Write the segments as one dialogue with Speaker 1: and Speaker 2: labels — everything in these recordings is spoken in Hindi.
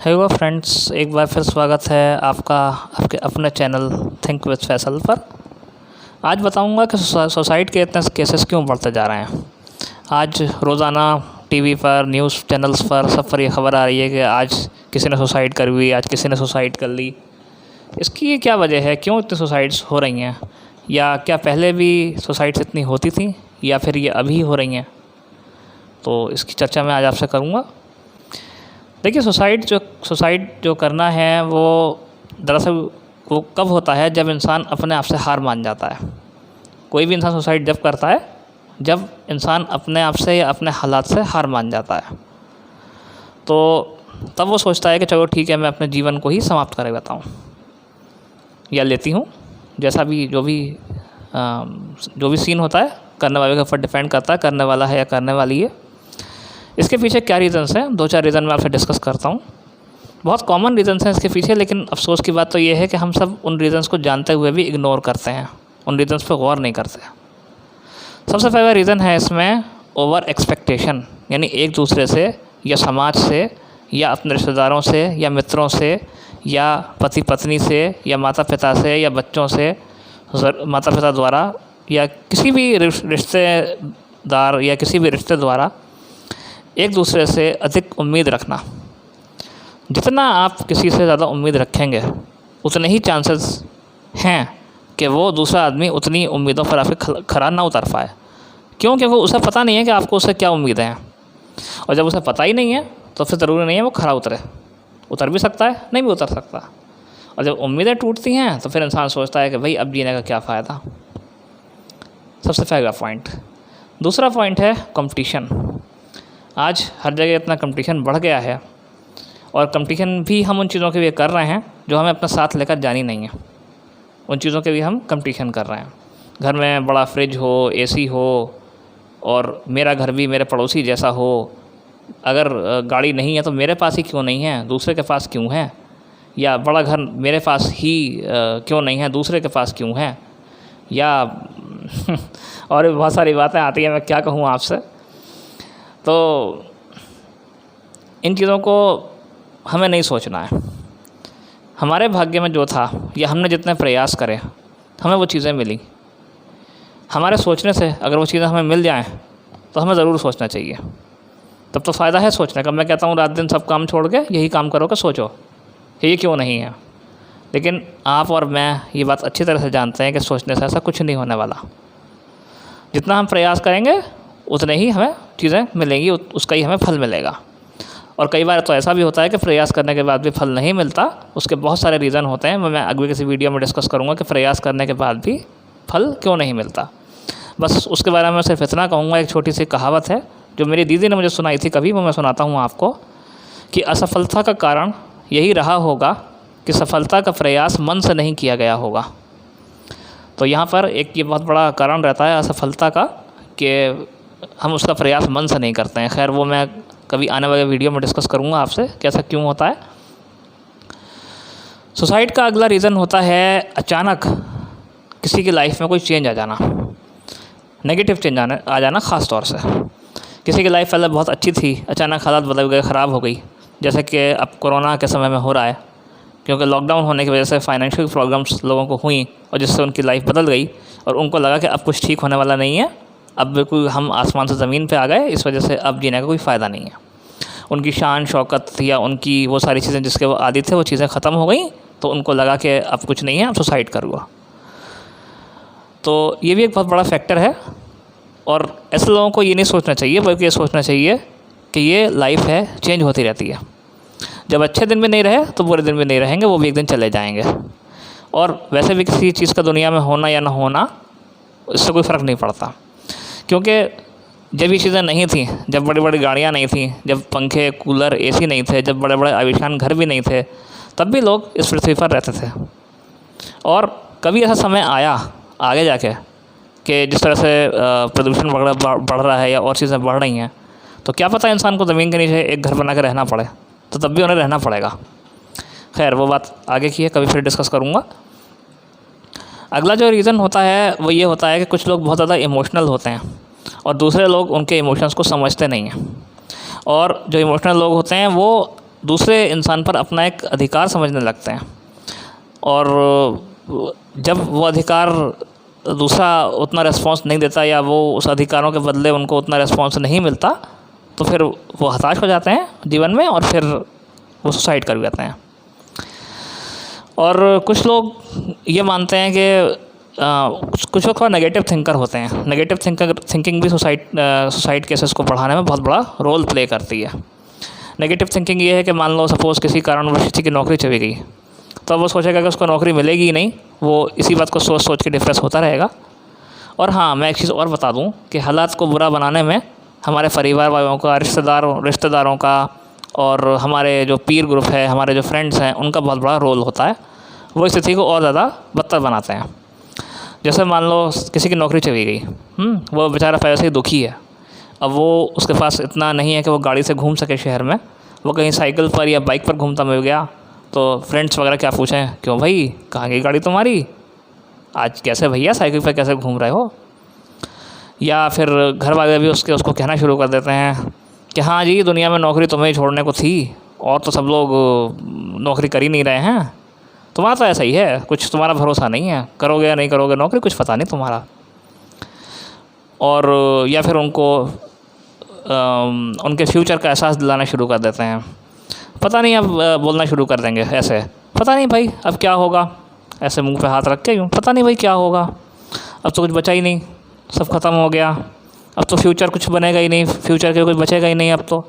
Speaker 1: हेलो फ्रेंड्स, एक बार फिर स्वागत है आपका आपके अपने चैनल थिंक विद फैसल पर। आज बताऊंगा कि सुसाइड के इतने केसेस क्यों बढ़ते जा रहे हैं। आज रोज़ाना टीवी पर, न्यूज़ चैनल्स पर, सब पर ये खबर आ रही है कि आज किसी ने सुसाइड कर ली, आज किसी ने सुसाइड कर ली। इसकी क्या वजह है, क्यों इतनी सुसाइड्स हो रही हैं, या क्या पहले भी सुसाइड्स इतनी होती थी या फिर ये अभी हो रही हैं। तो इसकी चर्चा मैं आज आपसे करूँगा। देखिए, सुसाइड जो करना है वो दरअसल वो कब होता है, जब इंसान अपने आप से हार मान जाता है। कोई भी इंसान सुसाइड जब करता है जब इंसान अपने आप से या अपने हालात से हार मान जाता है। तो तब वो सोचता है कि चलो ठीक है, मैं अपने जीवन को ही समाप्त कर देता हूँ या लेती हूँ। जैसा भी जो भी सीन होता है, करने वाले के ऊपर डिपेंड करता है, करने वाला है या करने वाली है। इसके पीछे क्या रीज़न्स हैं, 2-4 रीज़न मैं आपसे डिस्कस करता हूँ। बहुत कॉमन रीज़न्स हैं इसके पीछे, लेकिन अफसोस की बात तो ये है कि हम सब उन रीज़न्स को जानते हुए भी इग्नोर करते हैं, उन रीज़न्स पे गौर नहीं करते। सबसे पहला रीज़न है इसमें ओवर एक्सपेक्टेशन, यानी एक दूसरे से या समाज से या अपने रिश्तेदारों से या मित्रों से या पति पत्नी से या माता पिता से या बच्चों से, माता पिता द्वारा या किसी भी रिश्तेदार या किसी भी रिश्ते द्वारा एक दूसरे से अधिक उम्मीद रखना। जितना आप किसी से ज़्यादा उम्मीद रखेंगे उतने ही चांसेस हैं कि वो दूसरा आदमी उतनी उम्मीदों पर आपके खरा ना उतर पाए। क्यों? क्योंकि उसे पता नहीं है कि आपको उससे क्या उम्मीदें हैं, और जब उसे पता ही नहीं है तो फिर ज़रूरी नहीं है वो खरा उतरे। उतर भी सकता है, नहीं भी उतर सकता। और जब उम्मीदें टूटती हैं तो फिर इंसान सोचता है कि भाई अब जीने का क्या फ़ायदा। सबसे पहला पॉइंट। दूसरा पॉइंट है कंपटीशन। आज हर जगह इतना कंपटीशन बढ़ गया है, और कंपटीशन भी हम उन चीज़ों के लिए कर रहे हैं जो हमें अपने साथ लेकर जानी नहीं है। उन चीज़ों के लिए हम कंपटीशन कर रहे हैं। घर में बड़ा फ्रिज हो, एसी हो, और मेरा घर भी मेरे पड़ोसी जैसा हो। अगर गाड़ी नहीं है तो मेरे पास ही क्यों नहीं है, दूसरे के पास क्यों है। या बड़ा घर मेरे पास ही क्यों नहीं है, दूसरे के पास क्यों है। या और भी बहुत सारी बातें आती हैं, मैं क्या कहूँ आपसे। तो इन चीज़ों को हमें नहीं सोचना है। हमारे भाग्य में जो था, या हमने जितने प्रयास करे हमें वो चीज़ें मिली। हमारे सोचने से अगर वो चीज़ें हमें मिल जाएं तो हमें ज़रूर सोचना चाहिए। तब तो फ़ायदा है सोचने का। मैं कहता हूँ रात दिन सब काम छोड़ के यही काम करो कि सोचो ये क्यों नहीं है। लेकिन आप और मैं ये बात अच्छी तरह से जानते हैं कि सोचने से ऐसा कुछ नहीं होने वाला। जितना हम प्रयास करेंगे उतने ही हमें चीज़ें मिलेंगी, उसका ही हमें फल मिलेगा। और कई बार तो ऐसा भी होता है कि प्रयास करने के बाद भी फल नहीं मिलता। उसके बहुत सारे रीज़न होते हैं, मैं अगले किसी वीडियो में डिस्कस करूँगा कि प्रयास करने के बाद भी फल क्यों नहीं मिलता। बस उसके बारे में सिर्फ इतना कहूँगा, एक छोटी सी कहावत है जो मेरी दीदी ने मुझे सुनाई थी कभी, वो मैं सुनाता हूँ आपको, कि असफलता का कारण यही रहा होगा कि सफलता का प्रयास मन से नहीं किया गया होगा। तो यहाँ पर एक ये बहुत बड़ा कारण रहता है असफलता का, कि हम उसका प्रयास मन से नहीं करते हैं। खैर, वो मैं कभी आने वाले वीडियो में डिस्कस करूँगा आपसे कि ऐसा क्यों होता है। सुसाइड का अगला रीज़न होता है अचानक किसी की लाइफ में कोई चेंज आ जाना, नेगेटिव चेंज आ जाना। ख़ास तौर से किसी की लाइफ पहले बहुत अच्छी थी, अचानक हालात बदल गए, ख़राब हो गई। जैसे कि अब कोरोना के समय में हो रहा है, क्योंकि लॉकडाउन होने की वजह से फाइनेंशियल प्रॉब्लम्स लोगों को हुई, और जिससे उनकी लाइफ बदल गई, और उनको लगा कि अब कुछ ठीक होने वाला नहीं है, अब बिल्कुल हम आसमान से ज़मीन पे आ गए, इस वजह से अब जीने का कोई फ़ायदा नहीं है। उनकी शान शौकत या उनकी वो सारी चीज़ें जिसके वो आदी थे वो चीज़ें ख़त्म हो गई, तो उनको लगा कि अब कुछ नहीं है, अब सुसाइड करूँगा। तो ये भी एक बहुत बड़ा फैक्टर है। और ऐसे लोगों को ये नहीं सोचना चाहिए, बल्कि ये सोचना चाहिए कि ये लाइफ है, चेंज होती रहती है। जब अच्छे दिन भी नहीं रहे तो बुरे दिन भी नहीं रहेंगे, वो भी एक दिन चले जाएंगे। और वैसे भी किसी चीज़ का दुनिया में होना या ना होना, इससे कोई फ़र्क नहीं पड़ता। क्योंकि जब ये चीज़ें नहीं थी, जब बड़ी बड़ी गाड़ियाँ नहीं थी, जब पंखे, कूलर, एसी नहीं थे, जब बड़े बड़े आलीशान घर भी नहीं थे, तब भी लोग इस पृथ्वी पर रहते थे। और कभी ऐसा समय आया आगे जाके कि जिस तरह से प्रदूषण बढ़ रहा है या और चीज़ें बढ़ रही हैं, तो क्या पता इंसान को ज़मीन के नीचे एक घर बना के रहना पड़े, तो तब भी उन्हें रहना पड़ेगा। खैर, वो बात आगे की है, कभी फिर डिस्कस करूँगा। अगला जो रीज़न होता है वो ये होता है कि कुछ लोग बहुत ज़्यादा इमोशनल होते हैं और दूसरे लोग उनके इमोशंस को समझते नहीं हैं। और जो इमोशनल लोग होते हैं वो दूसरे इंसान पर अपना एक अधिकार समझने लगते हैं, और जब वो अधिकार दूसरा उतना रिस्पॉन्स नहीं देता या वो उस अधिकारों के बदले उनको उतना रिस्पॉन्स नहीं मिलता, तो फिर वो हताश हो जाते हैं जीवन में और फिर वो सुसाइड कर जाते हैं। और कुछ लोग ये मानते हैं कि कुछ लोग थोड़ा नेगेटिव थिंकर होते हैं। नेगेटिव थिंकिंग भी सुसाइड केसेस को बढ़ाने में बहुत बड़ा रोल प्ले करती है। नेगेटिव थिंकिंग ये है कि मान लो सपोज़ किसी कारणवश किसी की नौकरी चली गई, तो वो सोचेगा कि उसको नौकरी मिलेगी ही नहीं, वो इसी बात को सोच सोच के डिप्रेस होता रहेगा। और हाँ, मैं एक चीज़ और बता दूं कि हालात को बुरा बनाने में हमारे परिवार वालों का, रिश्तेदारों का और हमारे जो पीर ग्रुप है, हमारे जो फ्रेंड्स हैं, उनका बहुत बड़ा रोल होता है। वो स्थिति को और ज़्यादा बदतर बनाते हैं। जैसे मान लो किसी की नौकरी चली गई, वो बेचारा पैसे ही दुखी है। अब वो उसके पास इतना नहीं है कि वो गाड़ी से घूम सके शहर में, वो कहीं साइकिल पर या बाइक पर घूमता मिल गया तो फ्रेंड्स वगैरह क्या पूछें, क्यों भाई कहाँ गई गाड़ी तुम्हारी, आज कैसे भैया साइकिल पर कैसे घूम रहे हो। या फिर घर वाले भी उसको कहना शुरू कर देते हैं कि हाँ जी, दुनिया में नौकरी तुम्हें ही छोड़ने को थी और तो सब लोग नौकरी कर ही नहीं रहे हैं, तुम्हारा तो ऐसा ही है, कुछ तुम्हारा भरोसा नहीं है, करोगे या नहीं करोगे नौकरी, कुछ पता नहीं तुम्हारा। और या फिर उनको उनके फ्यूचर का एहसास दिलाना शुरू कर देते हैं। पता नहीं, अब बोलना शुरू कर देंगे ऐसे, पता नहीं भाई अब क्या होगा, ऐसे मुंह पे हाथ रख के, पता नहीं भाई क्या होगा, अब तो कुछ बचा ही नहीं, सब ख़त्म हो गया, अब तो फ्यूचर कुछ बनेगा ही नहीं, फ्यूचर के कुछ बचेगा ही नहीं अब तो।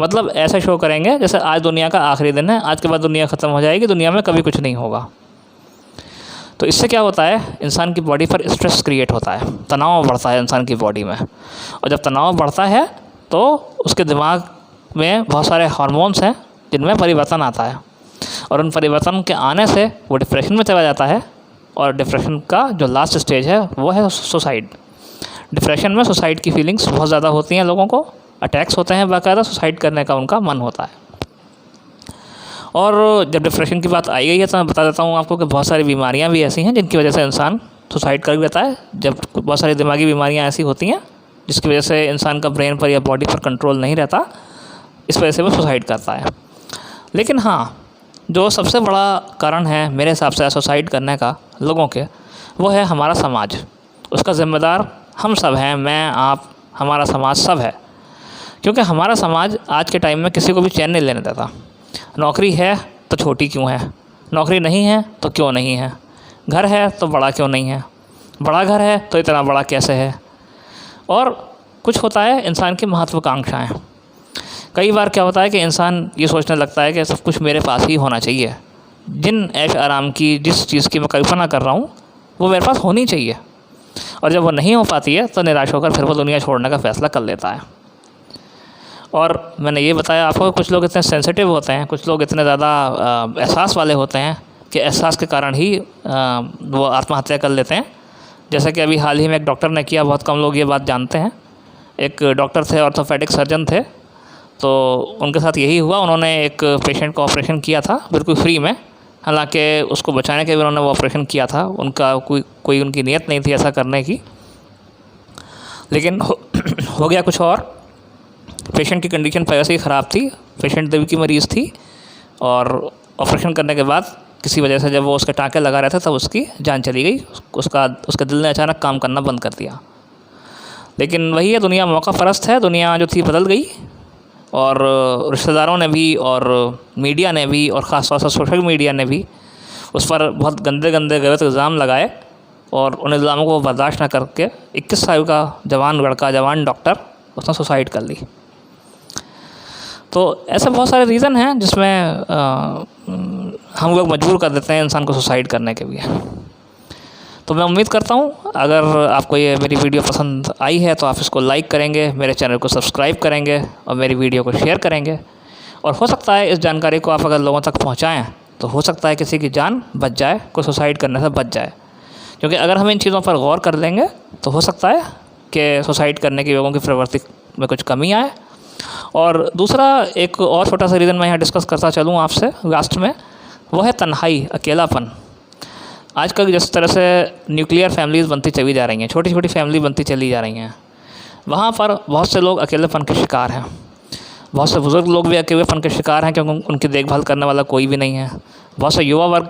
Speaker 1: मतलब ऐसा शो करेंगे जैसे आज दुनिया का आखिरी दिन है, आज के बाद दुनिया ख़त्म हो जाएगी, दुनिया में कभी कुछ नहीं होगा। तो इससे क्या होता है, इंसान की बॉडी पर स्ट्रेस क्रिएट होता है, तनाव बढ़ता है इंसान की बॉडी में। और जब तनाव बढ़ता है तो उसके दिमाग में बहुत सारे हार्मोन्स हैं जिनमें परिवर्तन आता है, और उन परिवर्तन के आने से वो डिप्रेशन में चला जाता है। और डिप्रेशन का जो लास्ट स्टेज है वो है सुसाइड। डिप्रेशन में सुसाइड की फीलिंग्स बहुत ज़्यादा होती हैं, लोगों को अटैक्स होते हैं, बाकायदा सुसाइड करने का उनका मन होता है। और जब डिप्रेशन की बात आई गई है तो मैं बता देता हूँ आपको कि बहुत सारी बीमारियाँ भी ऐसी हैं जिनकी वजह से इंसान सुसाइड कर लेता है। जब बहुत सारी दिमागी बीमारियाँ ऐसी होती हैं जिसकी वजह से इंसान का ब्रेन पर या बॉडी पर कंट्रोल नहीं रहता, इस वजह से वो सुसाइड करता है। लेकिन हाँ, जो सबसे बड़ा कारण है मेरे हिसाब से सुसाइड करने का लोगों के, वो है हमारा समाज। उसका ज़िम्मेदार हम सब हैं, मैं, आप, हमारा समाज सब है। क्योंकि हमारा समाज आज के टाइम में किसी को भी चैन नहीं लेने देता। नौकरी है तो छोटी क्यों है, नौकरी नहीं है तो क्यों नहीं है, घर है तो बड़ा क्यों नहीं है, बड़ा घर है तो इतना बड़ा कैसे है। और कुछ होता है इंसान की महत्वाकांक्षाएँ। कई बार क्या होता है कि इंसान ये सोचने लगता है कि सब कुछ मेरे पास ही होना चाहिए, जिन ऐश आराम की, जिस चीज़ की मैं कल्पना कर रहा हूँ वो मेरे पास होनी चाहिए। और जब वो नहीं हो पाती है तो निराश होकर फिर वो दुनिया छोड़ने का फ़ैसला कर लेता है। और मैंने ये बताया आपको, कुछ लोग इतने सेंसिटिव होते हैं, कुछ लोग इतने ज़्यादा एहसास वाले होते हैं कि एहसास के कारण ही वो आत्महत्या कर लेते हैं। जैसा कि अभी हाल ही में एक डॉक्टर ने किया, बहुत कम लोग ये बात जानते हैं। एक डॉक्टर थे, ऑर्थोपेडिक सर्जन थे, तो उनके साथ यही हुआ। उन्होंने एक पेशेंट का ऑपरेशन किया था बिल्कुल फ्री में, हालांकि उसको बचाने के लिए उन्होंने वो ऑपरेशन किया था। उनका कोई उनकी नीयत नहीं थी ऐसा करने की, लेकिन हो गया कुछ और। पेशेंट की कंडीशन पहले से ही ख़राब थी, पेशेंट दिल की मरीज़ थी, और ऑपरेशन करने के बाद किसी वजह से जब वो उसके टाँके लगा रहे थे तब उसकी जान चली गई। उसके दिल ने अचानक काम करना बंद कर दिया। लेकिन वही है, दुनिया मौका परस्त है, दुनिया जो थी बदल गई। और रिश्तेदारों ने भी और मीडिया ने भी और ख़ास तौर से सोशल मीडिया ने भी उस पर बहुत गंदे गलत इल्ज़ाम लगाए, और उन इल्ज़ामों को बर्दाश्त न करके 21 साल का जवान लड़का, जवान डॉक्टर, उसने सुसाइड कर ली। तो ऐसे बहुत सारे रीज़न हैं जिसमें हम लोग मजबूर कर देते हैं इंसान को सुसाइड करने के लिए। तो मैं उम्मीद करता हूँ अगर आपको ये मेरी वीडियो पसंद आई है तो आप इसको लाइक करेंगे, मेरे चैनल को सब्सक्राइब करेंगे और मेरी वीडियो को शेयर करेंगे। और हो सकता है इस जानकारी को आप अगर लोगों तक पहुँचाएँ तो हो सकता है किसी की जान बच जाए, कोई सुसाइड करने से बच जाए। क्योंकि अगर हम इन चीज़ों पर गौर कर लेंगे तो हो सकता है कि सुसाइड करने के लोगों की प्रवृत्ति में कुछ कमी आए। और दूसरा एक और छोटा सा रीज़न मैं यहाँ डिस्कस करता चलूँ आपसे लास्ट में, वो है तन्हाई, अकेलापन। आजकल जिस तरह से न्यूक्लियर फैमिलीज़ बनती चली जा रही हैं, छोटी छोटी फैमिली बनती चली जा रही हैं, वहाँ पर बहुत से लोग अकेलेपन के शिकार हैं। बहुत से बुज़ुर्ग लोग भी अकेलेपन के शिकार हैं क्योंकि उनकी देखभाल करने वाला कोई भी नहीं है। बहुत से युवा वर्ग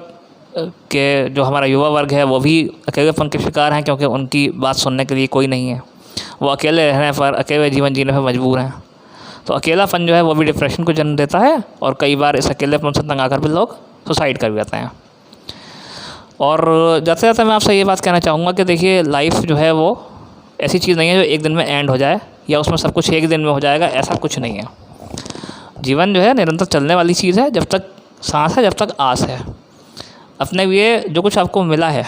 Speaker 1: के जो हमारा युवा वर्ग है वो भी अकेलेपन के शिकार हैं क्योंकि उनकी बात सुनने के लिए कोई नहीं है। वो अकेले रहने पर, अकेले जीवन जीने पर मजबूर हैं। तो अकेलापन जो है वो भी डिप्रेशन को जन्म देता है और कई बार इस अकेलेपन से तंग आकर भी लोग सुसाइड कर जाते हैं। और जाते जाते मैं आपसे ये बात कहना चाहूँगा कि देखिए, लाइफ जो है वो ऐसी चीज़ नहीं है जो एक दिन में एंड हो जाए या उसमें सब कुछ एक दिन में हो जाएगा, ऐसा कुछ नहीं है। जीवन जो है निरंतर चलने वाली चीज़ है। जब तक सांस है, जब तक आस है। अपने लिए जो कुछ आपको मिला है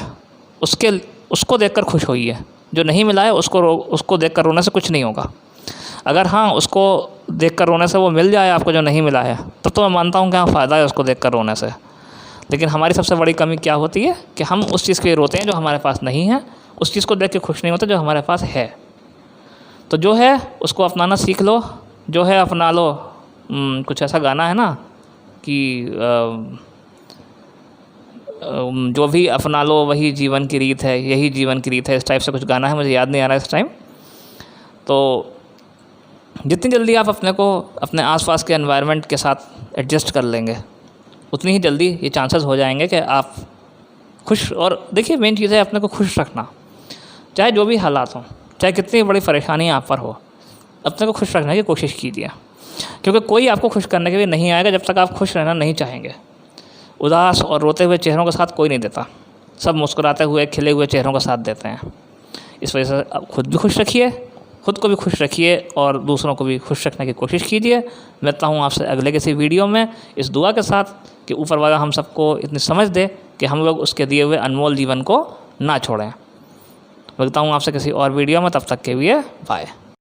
Speaker 1: उसको देखकर खुश होइए। जो नहीं मिला है उसको देखकर रोने से कुछ नहीं होगा। अगर हाँ, उसको देखकर रोने से वो मिल जाए आपको जो नहीं मिला है, तब तो मैं मानता हूँ कि हाँ, फ़ायदा है उसको देखकर रोने से। लेकिन हमारी सबसे बड़ी कमी क्या होती है कि हम उस चीज़ के लिए रोते हैं जो हमारे पास नहीं है, उस चीज़ को देख के खुश नहीं होते जो हमारे पास है। तो जो है उसको अपनाना सीख लो, जो है अपना लो। कुछ ऐसा गाना है ना कि जो भी अपना लो वही जीवन की रीत है, यही जीवन की रीत है, इस टाइप से कुछ गाना है, मुझे याद नहीं आ रहा है इस टाइम। तो जितनी जल्दी आप अपने को अपने आसपास के एनवायरनमेंट के साथ एडजस्ट कर लेंगे, उतनी ही जल्दी ये चांसेस हो जाएंगे कि आप खुश। और देखिए, मेन चीज़ है अपने को खुश रखना, चाहे जो भी हालात हों, चाहे कितनी बड़ी परेशानी आप पर हो, अपने को खुश रखने की कोशिश कीजिए। क्योंकि कोई आपको खुश करने के लिए नहीं आएगा जब तक आप खुश रहना नहीं चाहेंगे। उदास और रोते हुए चेहरों का साथ कोई नहीं देता, सब मुस्कुराते हुए खिले हुए चेहरों का साथ देते हैं। इस वजह से आप खुद भी खुश रखिए, खुद को भी खुश रखिए और दूसरों को भी खुश रखने की कोशिश कीजिए। मिलता हूँ आपसे अगले किसी वीडियो में, इस दुआ के साथ कि ऊपर वाला हम सबको इतनी समझ दे कि हम लोग उसके दिए हुए अनमोल जीवन को ना छोड़ें। मिलता हूँ आपसे किसी और वीडियो में, तब तक के लिए बाय।